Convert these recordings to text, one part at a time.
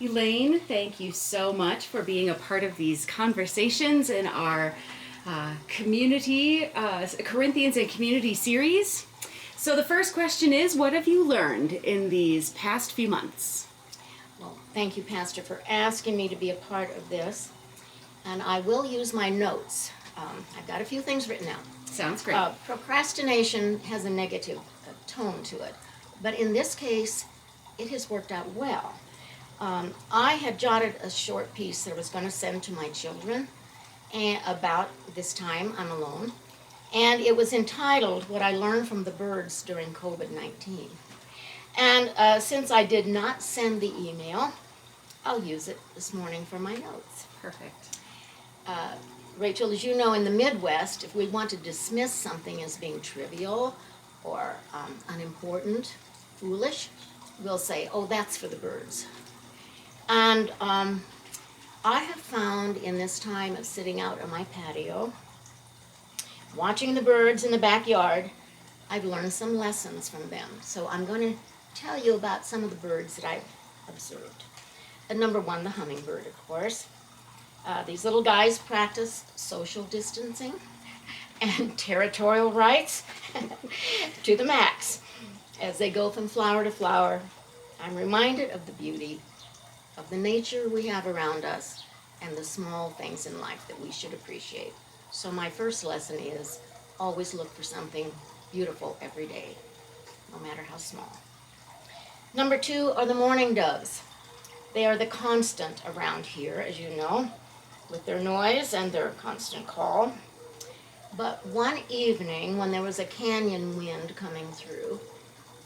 Elaine, thank you so much for being a part of these conversations in our community, Corinthians and Community series. So the first question is, what have you learned in these past few months? Well, thank you, Pastor, for asking me to be a part of this. And I will use my notes. I've got a few things written out. Sounds great. Procrastination has a negative tone to it, but in this case, it has worked out well. I had jotted a short piece that I was going to send to my children and about this time I'm alone, and it was entitled What I Learned from the Birds During COVID-19. And since I did not send the email, I'll use it this morning for my notes. Perfect. Rachel, as you know, in the Midwest, if we want to dismiss something as being trivial or unimportant, foolish, we'll say, oh, that's for the birds. And I have found in this time of sitting out on my patio, watching the birds in the backyard, I've learned some lessons from them. So I'm going to tell you about some of the birds that I've observed. Number one, the hummingbird, of course. These little guys practice social distancing and territorial rights to the max. As they go from flower to flower, I'm reminded of the beauty of the nature we have around us and the small things in life that we should appreciate. So my first lesson is always look for something beautiful every day, no matter how small. Number two are the mourning doves. They are the constant around here, as you know, with their noise and their constant call. But one evening when there was a canyon wind coming through,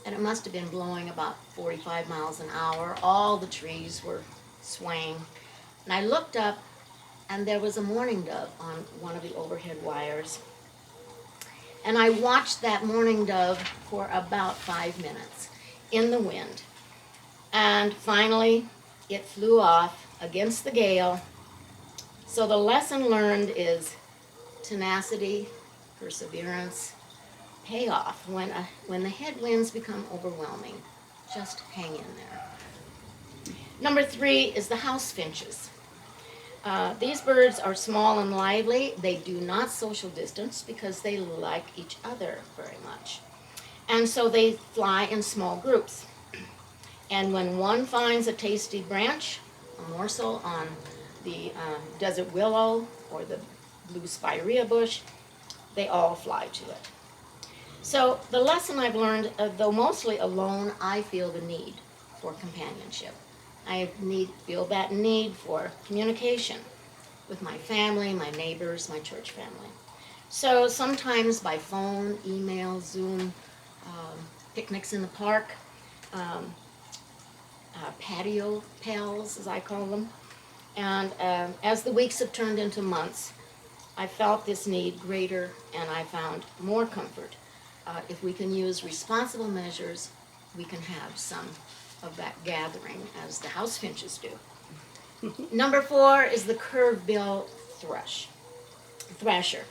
and it must have been blowing about 45 miles an hour, all the trees were swaying, and I looked up and there was a mourning dove on one of the overhead wires. And I watched that mourning dove for about 5 minutes in the wind. And finally, it flew off against the gale. So the lesson learned is tenacity, perseverance, pay off when the headwinds become overwhelming. Just hang in there. Number three is the house finches. These birds are small and lively. They do not social distance because they like each other very much. And so they fly in small groups. And when one finds a tasty branch, a morsel on the desert willow or the blue spirea bush, they all fly to it. So the lesson I've learned, though mostly alone, I feel the need for companionship. I feel that need for communication with my family, my neighbors, my church family. So sometimes by phone, email, Zoom, picnics in the park, patio pals, as I call them. And as the weeks have turned into months, I felt this need greater, and I found more comfort. If we can use responsible measures, we can have some of that gathering, as the house finches do. Number four is the curve-bill thrasher.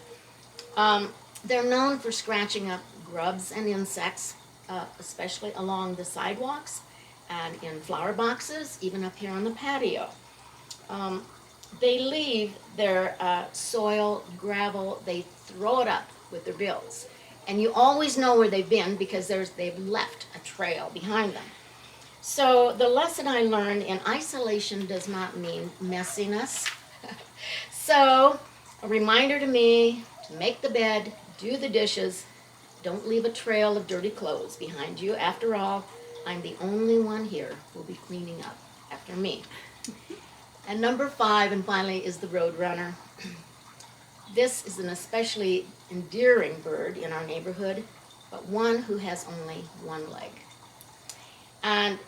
They're known for scratching up grubs and insects, especially along the sidewalks and in flower boxes, even up here on the patio. They leave their soil, gravel, they throw it up with their bills. And you always know where they've been because they've left a trail behind them. So the lesson I learned in isolation does not mean messiness. So a reminder to me to make the bed, do the dishes, don't leave a trail of dirty clothes behind you. After all, I'm the only one here who'll be cleaning up after me. And number five, and finally, is the roadrunner. This is an especially endearing bird in our neighborhood, but one who has only one leg. And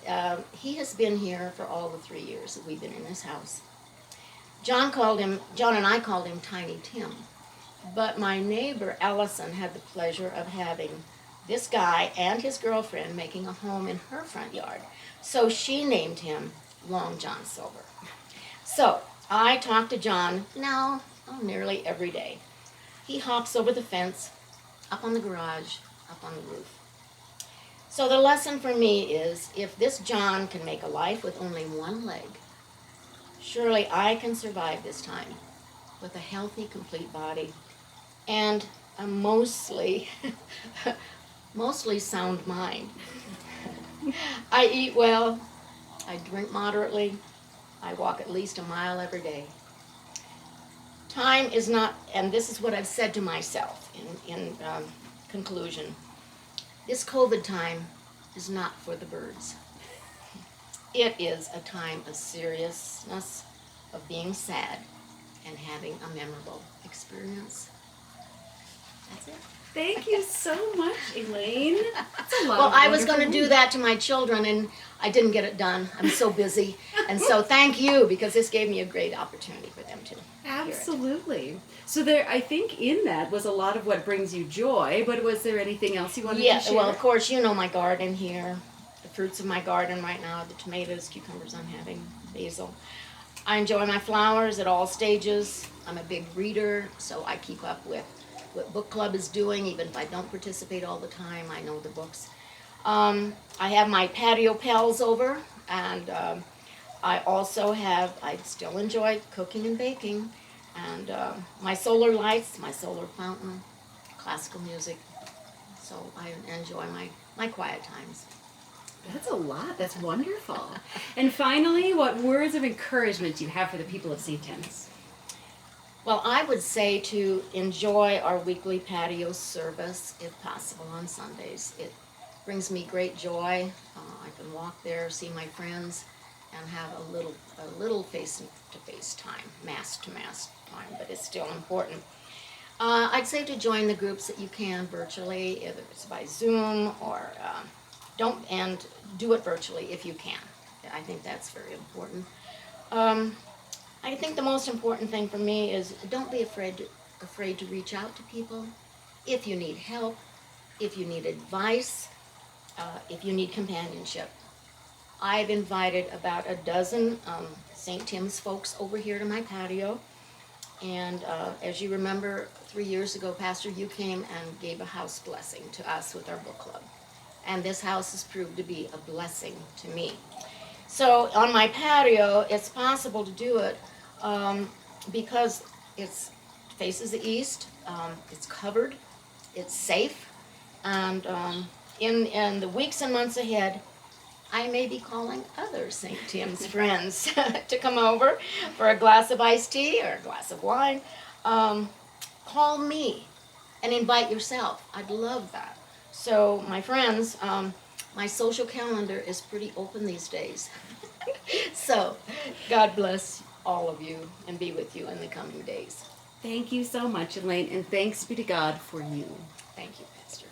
he has been here for all the 3 years that we've been in this house. John and I called him Tiny Tim, but my neighbor Allison had the pleasure of having this guy and his girlfriend making a home in her front yard. So she named him Long John Silver. So I talk to John now nearly every day. He hops over the fence, up on the garage, up on the roof. So the lesson for me is, if this John can make a life with only one leg, surely I can survive this time with a healthy, complete body and a mostly, mostly sound mind. I eat well, I drink moderately, I walk at least a mile every day. Time is not, and this is what I've said to myself in conclusion, this COVID time is not for the birds. It is a time of seriousness, of being sad, and having a memorable experience. That's it. Thank you so much, Elaine. That's a lot Well, of I was going to wonderful do that to my children, and I didn't get it done. I'm so busy. And so thank you, because this gave me a great opportunity for them to hear it. Absolutely. So there, I think in that was a lot of what brings you joy, but was there anything else you wanted Yeah, to share? well, of course, you know my garden here. The fruits of my garden right now, the tomatoes, cucumbers I'm having, basil. I enjoy my flowers at all stages. I'm a big reader, so I keep up with what book club is doing, even if I don't participate all the time. I know the books. I have my patio pals over, and I still enjoy cooking and baking, and my solar lights, my solar fountain, classical music. So I enjoy my quiet times. That's a lot. That's wonderful. And finally, what words of encouragement do you have for the people of St. Tim's? Well, I would say to enjoy our weekly patio service, if possible, on Sundays. It brings me great joy. I can walk there, see my friends, and have a little face-to-face time, mass-to-mass time, but it's still important. I'd say to join the groups that you can virtually, whether it's by Zoom or and do it virtually if you can. I think that's very important. I think the most important thing for me is don't be afraid to reach out to people if you need help, if you need advice, if you need companionship. I've invited about a dozen St. Tim's folks over here to my patio. And as you remember, 3 years ago, Pastor, you came and gave a house blessing to us with our book club. And this house has proved to be a blessing to me. So on my patio, it's possible to do it because it faces the east, it's covered, it's safe, and in the weeks and months ahead, I may be calling other St. Tim's friends to come over for a glass of iced tea or a glass of wine. Call me and invite yourself. I'd love that. So my friends, my social calendar is pretty open these days. So God bless all of you and be with you in the coming days. Thank you so much, Elaine, and thanks be to God for you. Thank you, Pastor.